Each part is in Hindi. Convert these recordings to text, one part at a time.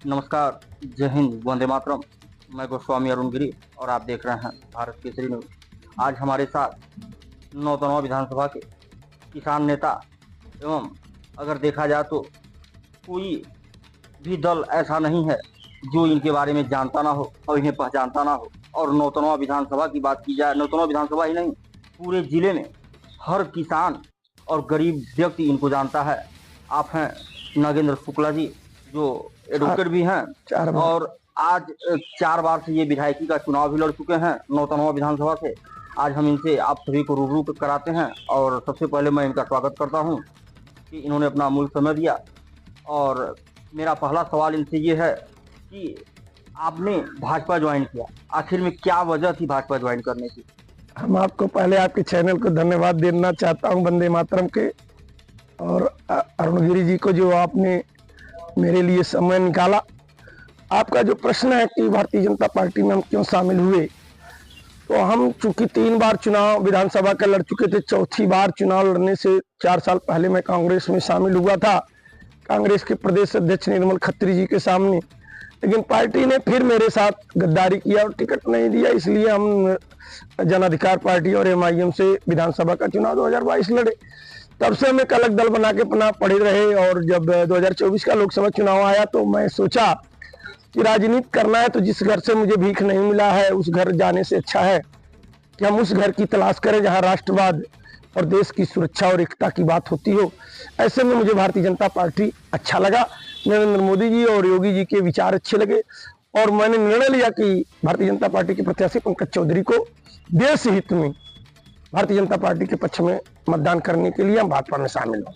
नमस्कार, जय हिंद, वंदे मातरम। मैं गोस्वामी अरुण गिरी और आप देख रहे हैं भारत केसरी न्यूज। आज हमारे साथ नौतनवा विधानसभा के किसान नेता एवं अगर देखा जाए तो कोई भी दल ऐसा नहीं है जो इनके बारे में जानता ना हो और इन्हें पहचानता ना हो। और नौतनवा विधानसभा की बात की जाए, नौतनवा विधानसभा ही नहीं, पूरे जिले में हर किसान और गरीब व्यक्ति इनको जानता है। आप हैं नागेंद्र शुक्ला जी, जो एडवोकेट भी हैं और आज 4 बार से ये विधायकी का चुनाव भी लड़ चुके हैं नौतनवा विधानसभा से। आज हम इनसे आप सभी को रूबरू कराते हैं और सबसे पहले मैं इनका स्वागत करता हूं कि इन्होंने अपना अमूल्य समय दिया। और मेरा पहला सवाल इनसे ये है कि आपने भाजपा ज्वाइन किया, आखिर में क्या वजह थी भाजपा ज्वाइन करने की? हम आपको पहले आपके चैनल को धन्यवाद देना चाहता हूं, वंदे मातरम के, और अरुण गिरी जी को जो आपने मेरे लिए समय निकाला। आपका जो प्रश्न है कि भारतीय जनता पार्टी में हम क्यों शामिल हुए, तो हम चूंकि 3 बार चुनाव विधानसभा का लड़ चुके थे, चौथी बार चुनाव लड़ने से 4 साल पहले मैं कांग्रेस में शामिल हुआ था, कांग्रेस के प्रदेश अध्यक्ष निर्मल खत्री जी के सामने। लेकिन पार्टी ने फिर मेरे साथ गद्दारी किया और टिकट नहीं दिया, इसलिए हम जन अधिकार पार्टी और MIM से विधानसभा का चुनाव 2022 लड़े। तब से हम एक अलग दल बना के अपना पड़े रहे और जब 2024 का लोकसभा चुनाव आया तो मैं सोचा कि राजनीति करना है तो जिस घर से मुझे भीख नहीं मिला है उस घर जाने से अच्छा है कि हम उस घर की तलाश करें जहां राष्ट्रवाद और देश की सुरक्षा और एकता की बात होती हो। ऐसे में मुझे भारतीय जनता पार्टी अच्छा लगा, नरेंद्र मोदी जी और योगी जी के विचार अच्छे लगे और मैंने निर्णय लिया कि भारतीय जनता पार्टी के प्रत्याशी पंकज चौधरी को देश हित में भारतीय जनता पार्टी के पक्ष में मतदान करने के लिए हम भाजपा में शामिल हूँ।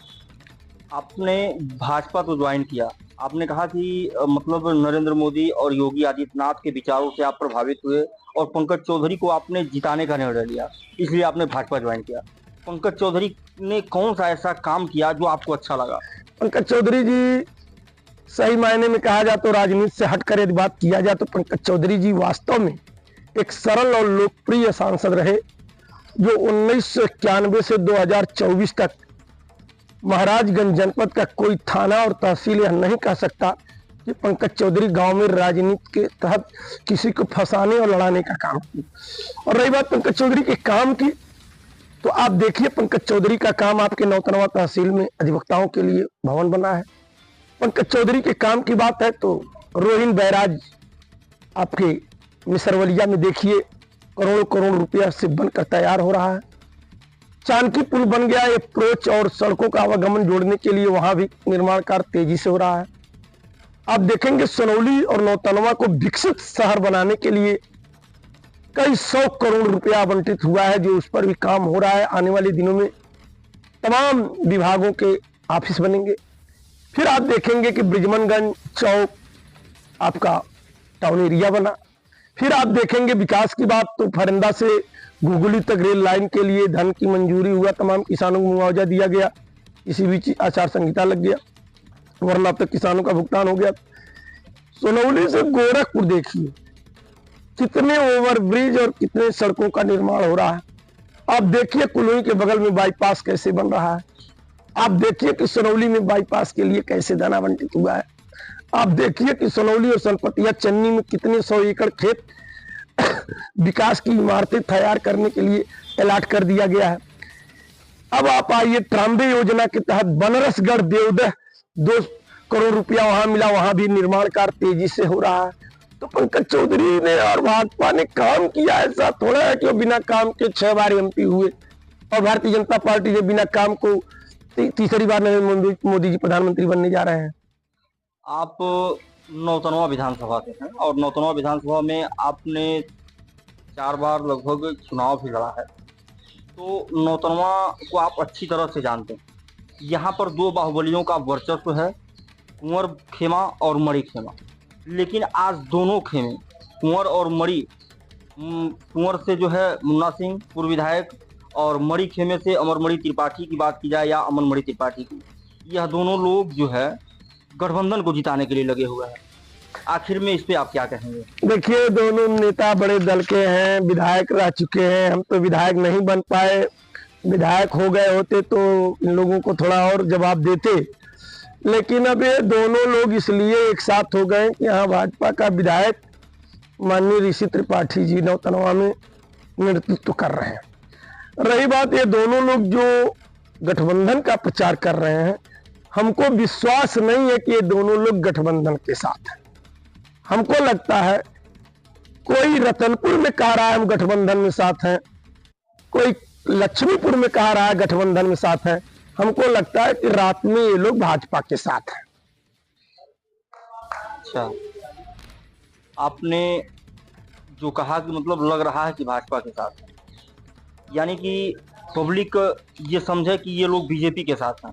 आपने भाजपा तो ज्वाइन किया, आपने कहा कि मतलब नरेंद्र मोदी और योगी आदित्यनाथ के विचारों से आप प्रभावित हुए और पंकज चौधरी को आपने जिताने का निर्णय लिया, इसलिए आपने भाजपा ज्वाइन किया। पंकज चौधरी ने कौन सा ऐसा काम किया जो आपको अच्छा लगा? पंकज चौधरी जी, सही मायने में कहा जाए तो राजनीति से हटकर यदि बात किया जाए तो पंकज चौधरी जी वास्तव में एक सरल और लोकप्रिय सांसद रहे, जो 1991 से 2024 तक महाराजगंज जनपद का कोई थाना और तहसील यह नहीं कह सकता कि पंकज चौधरी गांव में राजनीति के तहत किसी को फंसाने और लड़ाने का काम किया। और रही बात पंकज चौधरी के काम की, तो आप देखिए पंकज चौधरी का काम आपके नौतनवा तहसील में अधिवक्ताओं के लिए भवन बना है। पंकज चौधरी के काम की बात है तो रोहिन बैराज आपके मिसरवलिया में देखिए, करोड़ करोड़ रुपया से बनकर तैयार हो रहा है। चांदकी पुल बन गया, अप्रोच और सड़कों का आवागमन जोड़ने के लिए वहां भी निर्माण कार्य तेजी से हो रहा है। आप देखेंगे सोनौली और नौतनवा को विकसित शहर बनाने के लिए कई 100 करोड़ रुपया आवंटित हुआ है, जो उस पर भी काम हो रहा है। आने वाले दिनों में तमाम विभागों के ऑफिस बनेंगे। फिर आप देखेंगे कि ब्रिजमनगंज चौक आपका टाउन एरिया बना। फिर आप देखेंगे विकास की बात तो फरिंदा से घुघुली तक रेल लाइन के लिए धन की मंजूरी हुआ, तमाम किसानों को मुआवजा दिया गया, इसी बीच आचार संहिता लग गया, वरना अब तक किसानों का भुगतान हो गया। सोनौली से गोरखपुर देखिए कितने ओवरब्रिज और कितने सड़कों का निर्माण हो रहा है। आप देखिए कुलोई के बगल में बाईपास कैसे बन रहा है। आप देखिए कि सोनौली में बाईपास के लिए कैसे धन आवंटित हुआ है। आप देखिए कि सोनौली और सनपतिया चन्नी में कितने 100 एकड़ खेत विकास की इमारतें तैयार करने के लिए अलॉट कर दिया गया है। अब आप आइए ट्राम्बे योजना के तहत बनरसगढ़ देवदह 2 करोड़ रुपया वहां मिला, वहां भी निर्माण कार्य तेजी से हो रहा है। तो पंकज चौधरी ने और भाजपा ने काम किया, ऐसा थोड़ा है कि वो बिना काम के 6 बार MP हुए और भारतीय जनता पार्टी ने बिना काम को तीसरी बार नरेंद्र मोदी जी प्रधानमंत्री बनने जा रहे हैं। आप नौतनवा विधानसभा से हैं और नौतनवा विधानसभा में आपने 4 बार लगभग चुनाव भी लड़ा है, तो नौतनवा को आप अच्छी तरह से जानते हैं। यहाँ पर 2 बाहुबलियों का वर्चस्व है, कुंवर खेमा और मणि खेमा। लेकिन आज दोनों खेमे, कुंवर और मणि, कुंवर से जो है मुन्ना सिंह पूर्व विधायक और मणि खेमे से अमरमणि त्रिपाठी की बात की जाए या अमनमणि त्रिपाठी की, यह दोनों लोग जो है गठबंधन को जिताने के लिए लगे हुए हैं। आखिर में इस पे आप क्या कहेंगे? देखिए दोनों नेता बड़े दल के हैं, विधायक रह चुके हैं, हम तो विधायक नहीं बन पाए। विधायक हो गए होते तो इन लोगों को थोड़ा और जवाब देते। लेकिन अब ये दोनों लोग इसलिए एक साथ हो गए कि यहाँ भाजपा का विधायक माननीय ऋषि त्रिपाठी जी नौतनवा में नेतृत्व कर रहे हैं। रही बात ये दोनों लोग जो गठबंधन का प्रचार कर रहे हैं, हमको विश्वास नहीं है कि ये दोनों लोग गठबंधन के साथ हैं। हमको लगता है कोई रतनपुर में कह रहा है हम गठबंधन में साथ हैं, कोई लक्ष्मीपुर में कह रहा है गठबंधन में साथ है। हमको लगता है कि रात में ये लोग भाजपा के साथ हैं। अच्छा, आपने जो कहा कि मतलब लग रहा है कि भाजपा के साथ है, यानी कि पब्लिक ये समझे कि ये लोग बीजेपी के साथ हैं।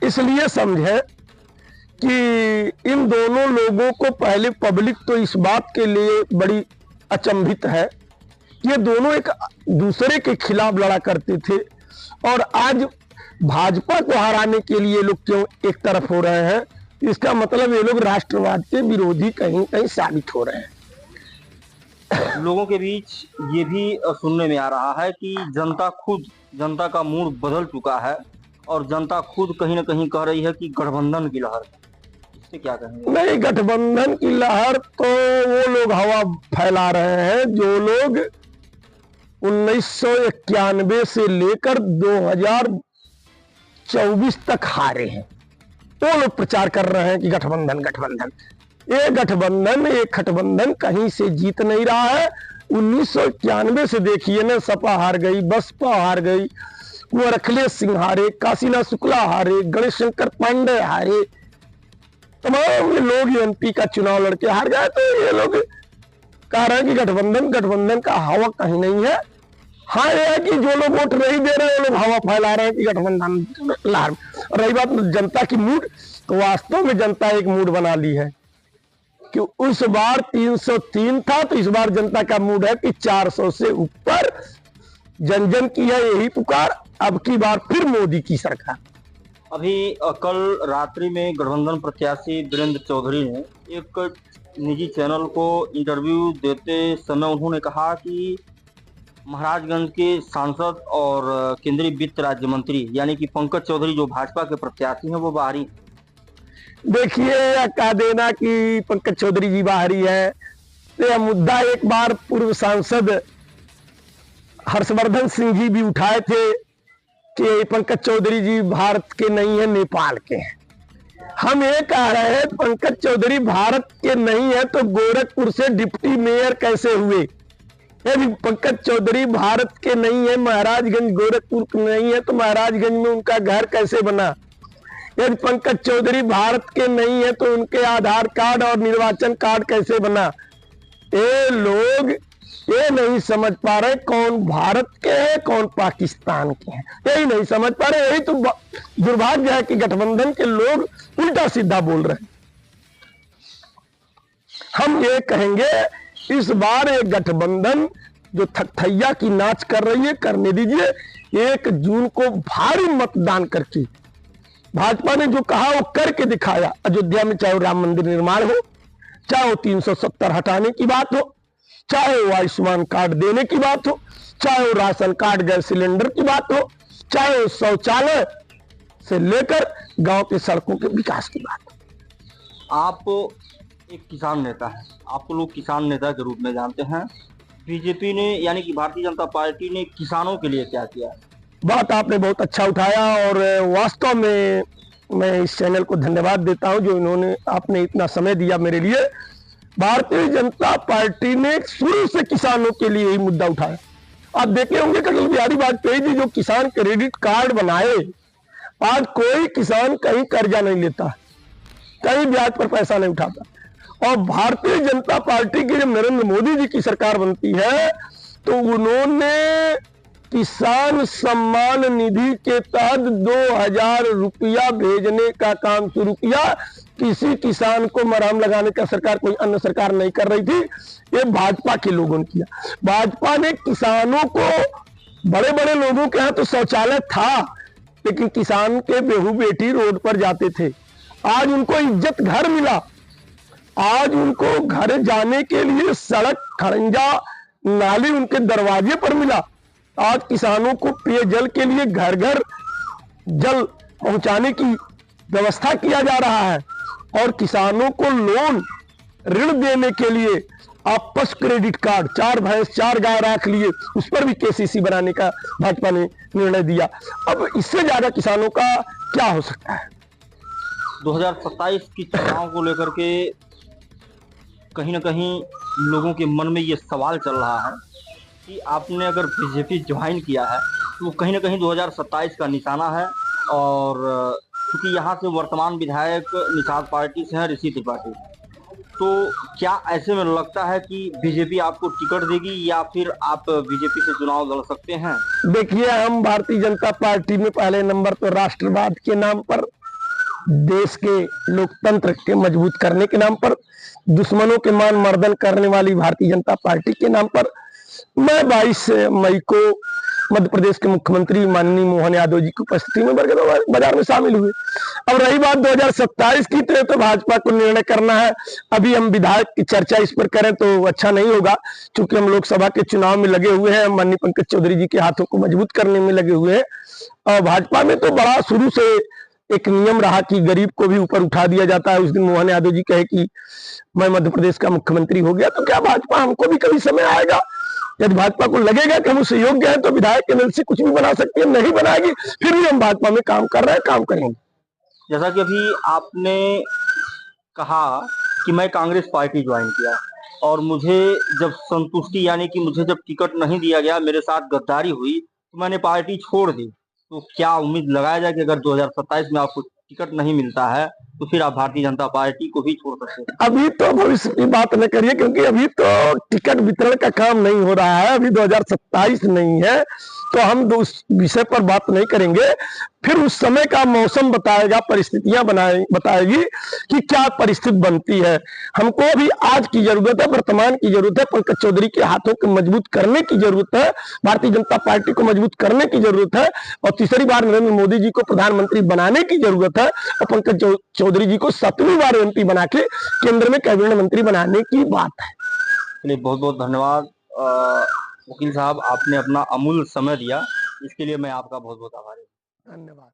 इसलिए समझे कि इन दोनों लोगों को पहले पब्लिक तो इस बात के लिए बड़ी अचंभित है कि ये दोनों एक दूसरे के खिलाफ लड़ा करते थे और आज भाजपा को हराने के लिए लोग क्यों एक तरफ हो रहे हैं। इसका मतलब ये लोग राष्ट्रवाद के विरोधी कहीं कहीं साबित हो रहे हैं। लोगों के बीच ये भी सुनने में आ रहा है कि जनता का मूड बदल चुका है और जनता खुद कहीं ना कहीं कह रही है कि गठबंधन की लहर। इससे क्या कहेंगे? नहीं, गठबंधन की लहर तो वो लोग हवा फैला रहे हैं जो लोग 1991 से लेकर 2024 तक हारे हैं। वो लोग प्रचार कर रहे हैं कि गठबंधन गठबंधन। ये गठबंधन कहीं से जीत नहीं रहा है। 1991 से देखिए ना, सपा हार गई, बसपा हार गई, कुंवर अखिलेश सिंह हारे, काशीनाथ शुक्ला हारे, गणेश शंकर पांडे हारे, तमाम लोग एमपी का चुनाव लड़के हार गए। तो ये लोग कह रहे हैं कि गठबंधन का हवा कहीं नहीं है। हाँ, ये है कि जो लोग वोट नहीं दे रहे हैं वो लोग हवा फैला रहे हैं कि गठबंधन लहर। रही बात जनता की मूड, तो वास्तव में जनता एक मूड बना ली है कि उस बार 303 था, तो इस बार जनता का मूड है कि 400 से ऊपर। जन जन की है यही पुकार, अब की बार फिर मोदी की सरकार। अभी कल रात्रि में गठबंधन प्रत्याशी वीरेंद्र चौधरी ने एक निजी चैनल को इंटरव्यू देते समय उन्होंने कहा कि महाराजगंज के सांसद और केंद्रीय वित्त राज्य मंत्री यानी कि पंकज चौधरी जो भाजपा के प्रत्याशी हैं वो बाहरी। देखिए, या कह देना कि पंकज चौधरी जी बाहरी है, तो यह मुद्दा एक बार पूर्व सांसद हर्षवर्धन सिंह जी भी उठाए थे कि पंकज चौधरी जी भारत के नहीं है, नेपाल के हैं। हम ये कह रहे हैं पंकज चौधरी भारत के नहीं है तो गोरखपुर से डिप्टी मेयर कैसे हुए? यदि पंकज चौधरी भारत के नहीं है, महाराजगंज गोरखपुर के नहीं है, तो महाराजगंज में उनका घर कैसे बना? यदि पंकज चौधरी भारत के नहीं है तो उनके आधार कार्ड और निर्वाचन कार्ड कैसे बना? ये लोग ये नहीं समझ पा रहे कौन भारत के हैं कौन पाकिस्तान के हैं, यही नहीं समझ पा रहे। यही तो दुर्भाग्य है कि गठबंधन के लोग उल्टा सीधा बोल रहे हैं। हम ये कहेंगे इस बार ये गठबंधन जो थैया की नाच कर रही है करने दीजिए। 1 जून को भारी मतदान करके भाजपा ने जो कहा वो करके दिखाया। अयोध्या में चाहे राम मंदिर निर्माण हो, चाहे वो 370 हटाने की बात हो, चाहे वो आयुष्मान कार्ड देने की बात हो, चाहे वो राशन कार्ड गैस सिलेंडर की बात हो, चाहे वो शौचालय से लेकर गांव के सड़कों के विकास की बात हो। आप एक किसान नेता है, आपको लोग किसान नेता के रूप में जानते हैं। बीजेपी ने यानी कि भारतीय जनता पार्टी ने किसानों के लिए क्या किया? बात आपने बहुत अच्छा उठाया और वास्तव में मैं इस चैनल को धन्यवाद देता हूं जो आपने इतना समय दिया मेरे लिए। भारतीय जनता पार्टी ने शुरू से किसानों के लिए ही मुद्दा उठाया। आप देखे होंगे अटल बिहारी वाजपेयी जी जो किसान क्रेडिट कार्ड बनाए, आज कोई किसान कहीं कर्जा नहीं लेता, कहीं ब्याज पर पैसा नहीं उठाता। और भारतीय जनता पार्टी की जब नरेंद्र मोदी जी की सरकार बनती है तो उन्होंने किसान सम्मान निधि के तहत 2000 रुपया भेजने का काम शुरू किया। किसी किसान को मरहम लगाने का सरकार कोई अन्य सरकार नहीं कर रही थी, ये भाजपा के लोगों ने किया। भाजपा ने किसानों को, बड़े बड़े लोगों के यहाँ तो शौचालय था लेकिन किसान के बेहू बेटी रोड पर जाते थे, आज उनको इज्जत घर मिला। आज उनको घर जाने के लिए सड़क, खड़ंजा, नाली उनके दरवाजे पर मिला। आज किसानों को पेयजल के लिए घर घर जल पहुंचाने की व्यवस्था किया जा रहा है और किसानों को लोन ऋण देने के लिए आपस क्रेडिट कार्ड 4 भैंस 4 गाय रख लिए, उस पर भी केसीसी बनाने का भाजपा ने निर्णय दिया। अब इससे ज्यादा किसानों का क्या हो सकता है? 2027 की चुनाव को लेकर के कहीं ना कहीं लोगों के मन में ये सवाल चल रहा है कि आपने अगर बीजेपी ज्वाइन किया है तो वो कहीं ना कहीं 2027 का निशाना है। और क्योंकि यहाँ से वर्तमान विधायक निषाद पार्टी से हैं ऋषि त्रिपाठी, तो क्या ऐसे में लगता है कि बीजेपी आपको टिकट देगी या फिर आप बीजेपी से चुनाव लड़ सकते हैं? देखिए, हम भारतीय जनता पार्टी में पहले नंबर पर राष्ट्रवाद के नाम पर, देश के लोकतंत्र के मजबूत करने के नाम पर, दुश्मनों के मान मर्दन करने वाली भारतीय जनता पार्टी के नाम पर मैं 22 मई को मध्य प्रदेश के मुख्यमंत्री माननीय मोहन यादव जी की उपस्थिति में बरगद बाजार में शामिल हुए। अब रही बात 2027 की, तो भाजपा को निर्णय करना है। अभी हम विधायक की चर्चा इस पर करें तो अच्छा नहीं होगा, क्योंकि हम लोकसभा के चुनाव में लगे हुए हैं, माननीय पंकज चौधरी जी के हाथों को मजबूत करने में लगे हुए हैं। और भाजपा में तो बड़ा शुरू से एक नियम रहा कि गरीब को भी ऊपर उठा दिया जाता है। उस दिन मोहन यादव जी कहे कि मैं मध्य प्रदेश का मुख्यमंत्री हो गया, तो क्या भाजपा हमको भी कभी समय आएगा, यदि भाजपा को लगेगा कि हम उससे योग्य हैं, तो विधायक के दल से कुछ भी बना सकती है, नहीं बनाएगी, फिर भी हम भाजपा में काम कर रहे हैं, काम करेंगे। जैसा कि अभी आपने कहा कि मैं कांग्रेस पार्टी ज्वाइन किया और मुझे जब संतुष्टि यानी कि मुझे जब टिकट नहीं दिया गया, मेरे साथ गद्दारी हुई, तो मैंने पार्टी छोड़ दी। तो क्या उम्मीद लगाया जाए कि अगर 2027 में आपको टिकट नहीं मिलता है तो फिर आप भारतीय जनता पार्टी को भी छोड़ सकते हैं? अभी तो भविष्य की बात न करिए, क्योंकि अभी तो टिकट वितरण का काम नहीं हो रहा है, अभी 2027 नहीं है, तो हम उस विषय पर बात नहीं करेंगे। फिर उस समय का मौसम बताएगा, परिस्थितियां बताएगी कि क्या परिस्थिति बनती है। हमको अभी आज की जरूरत है, वर्तमान की जरूरत है, पंकज चौधरी के हाथों को मजबूत करने की जरूरत है, भारतीय जनता पार्टी को मजबूत करने की जरूरत है, और तीसरी बार नरेंद्र मोदी जी को प्रधानमंत्री बनाने की जरूरत है, और पंकज चौधरी जी को 7वीं बार एमपी बना के केंद्र में कैबिनेट मंत्री बनाने की बात है। चलिए, बहुत बहुत धन्यवाद वकील साहब, आपने अपना अमूल्य समय दिया, इसके लिए मैं आपका बहुत बहुत आभारी हूँ। धन्यवाद।